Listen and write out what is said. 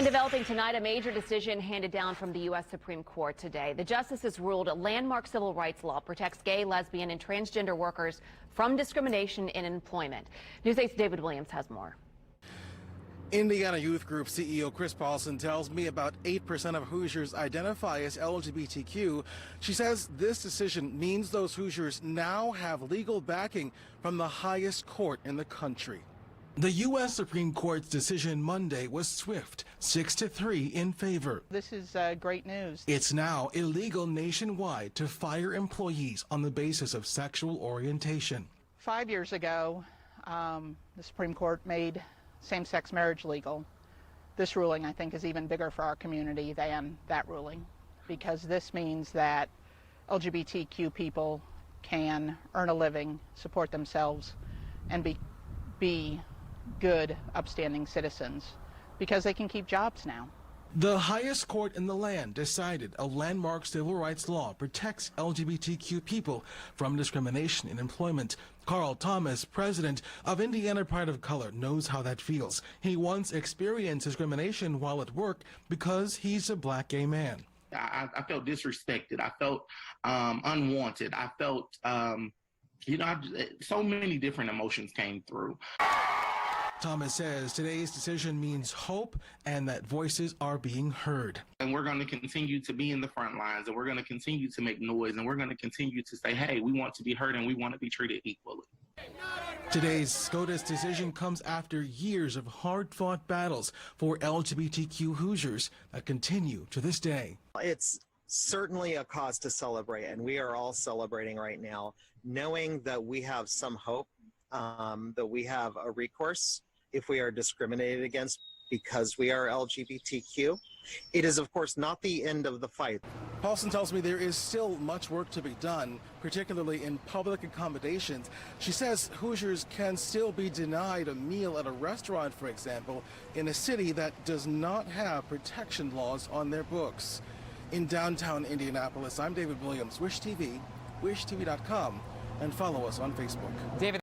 And developing tonight, a major decision handed down from the U.S. Supreme Court today. The justices ruled a landmark civil rights law protects gay, lesbian, and transgender workers from discrimination in employment. News 8's David Williams has more. Indiana Youth Group CEO Chris Paulson tells me about 8% of Hoosiers identify as LGBTQ. She says this decision means those Hoosiers now have legal backing from the highest court in the country. The U.S. Supreme Court's decision Monday was swift, 6-3 in favor. This is great news. It's now illegal nationwide to fire employees on the basis of sexual orientation. 5 years ago, the Supreme Court made same-sex marriage legal. This ruling, I think, is even bigger for our community than that ruling, because this means that LGBTQ people can earn a living, support themselves, and be good, upstanding citizens, because they can keep jobs now. The highest court in the land decided a landmark civil rights law protects LGBTQ people from discrimination in employment. Carl Thomas, president of Indiana Pride of Color, knows how that feels. He once experienced discrimination while at work because he's a black gay man. I felt disrespected. I felt unwanted. I felt, so many different emotions came through. Thomas says today's decision means hope and that voices are being heard. And we're going to continue to be in the front lines, and we're going to continue to make noise, and we're going to continue to say, hey, we want to be heard and we want to be treated equally. Today's SCOTUS decision comes after years of hard-fought battles for LGBTQ Hoosiers that continue to this day. It's certainly a cause to celebrate, and we are all celebrating right now, knowing that we have some hope, that we have a recourse if we are discriminated against because we are LGBTQ. It is, of course, not the end of the fight. Paulson tells me there is still much work to be done, particularly in public accommodations. She says Hoosiers can still be denied a meal at a restaurant, for example, in a city that does not have protection laws on their books. In downtown Indianapolis, I'm David Williams, Wish TV, wishtv.com, and follow us on Facebook. David.